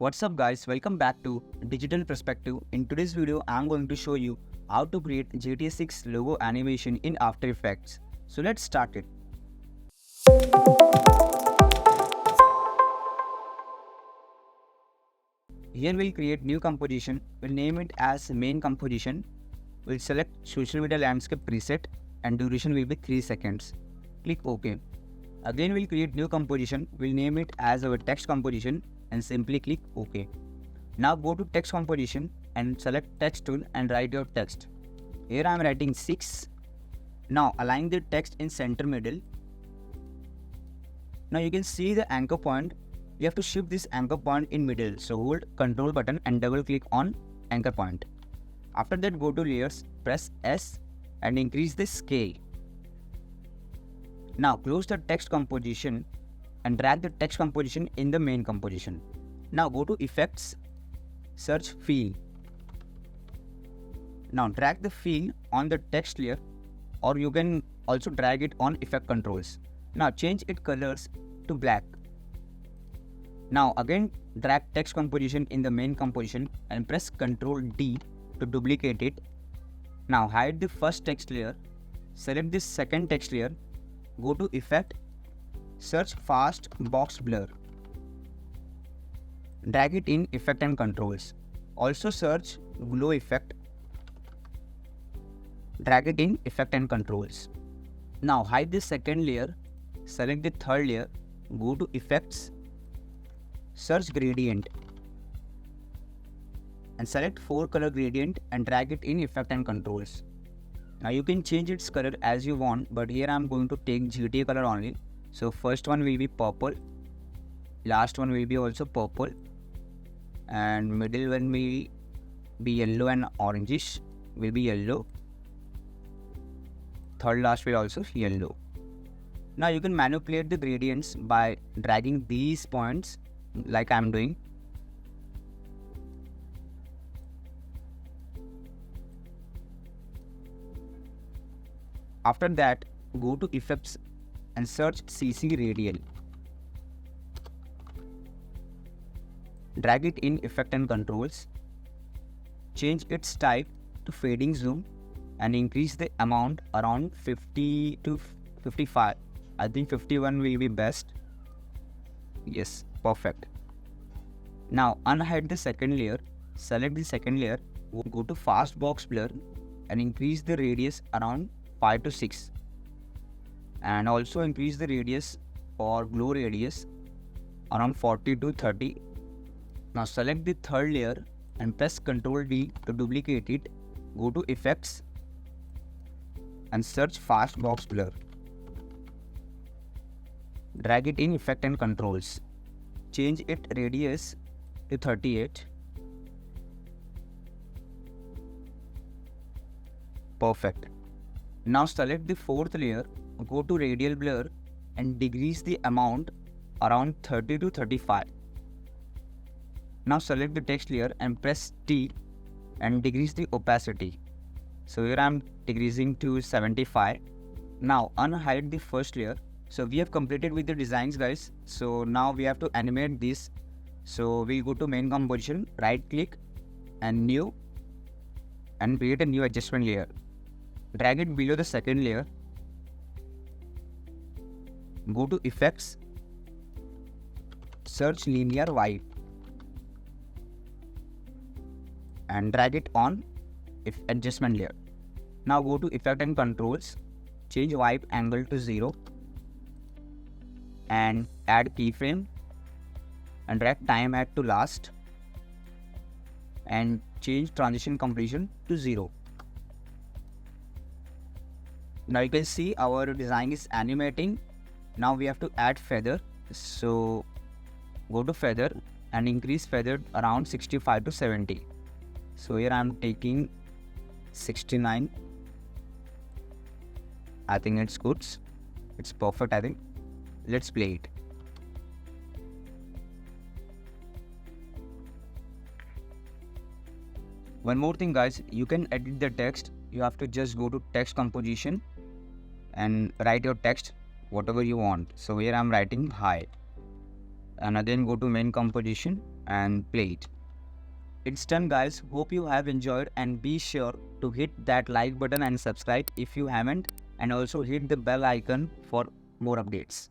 What's up guys, welcome back to Digital Perspective. In today's video, I'm going to show you how to create GTA 6 logo animation in After Effects. So let's start it. Here we'll create new composition, we'll name it as main composition. We'll select social media landscape preset and duration will be 3 seconds. Click OK. Again we'll create new composition, we'll name it as our text composition and simply click OK. Now go to text composition and select text tool and write your text. Here I am writing 6. Now align the text in center middle. Now you can see the anchor point. You have to shift this anchor point in middle. So hold Control button and double click on anchor point. After that go to layers, press S and increase the scale. Now close the text composition and drag the text composition in the main composition. Now go to effects, search fill. Now drag the fill on the text layer, or you can also drag it on effect controls. Now change its colors to black. Now again drag text composition in the main composition and press Ctrl D to duplicate it. Now hide the first text layer, select this second text layer, go to effect, search fast box blur. Drag it in effect and controls. Also search glow effect. Drag it in effect and controls. Now hide the second layer, select the third layer, go to effects, search gradient and select 4 color gradient and drag it in effect and controls. Now you can change its color as you want, but here I am going to take GTA color only. So first one will be purple, last one will be also purple, and middle one will be yellow and orangish will be yellow. Third last will also yellow. Now you can manipulate the gradients by dragging these points like I am doing. After that, go to effects and search CC radial. Drag it in effect and controls. Change its type to fading zoom and increase the amount around 50 to 55. I think 51 will be best. Yes, perfect. Now unhide the second layer, select the second layer, go to fast box blur and increase the radius around 5 to 6. And also increase the radius for glow radius around 40 to 30. Now select the third layer and press Ctrl D to duplicate it. Go to effects and search fast box blur. Drag it in effect and controls. Change its radius to 38. Perfect. Now select the fourth layer, go to radial blur and decrease the amount around 30 to 35. Now select the text layer and press T and decrease the opacity. So here I am decreasing to 75. Now unhide the first layer. So we have completed with the designs guys. So now we have to animate this. So we go to main composition, right click and new and create a new adjustment layer. Drag it below the second layer. Go to effects, search linear white and drag it on adjustment layer. Now go to effect and controls, change wipe angle to 0 and add keyframe and drag time add to last and change transition completion to 0. Now you can see our design is animating. Now we have to add feather. So go to feather and increase feather around 65 to 70. So here I am taking 69. I think it's good. It's perfect I think. Let's play it. One more thing guys, you can edit the text. You have to just go to text composition and write your text whatever you want. So here I'm writing hi and again go to main composition and play it. It's done, guys. Hope you have enjoyed, and be sure to hit that like button and subscribe if you haven't, and also hit the bell icon for more updates.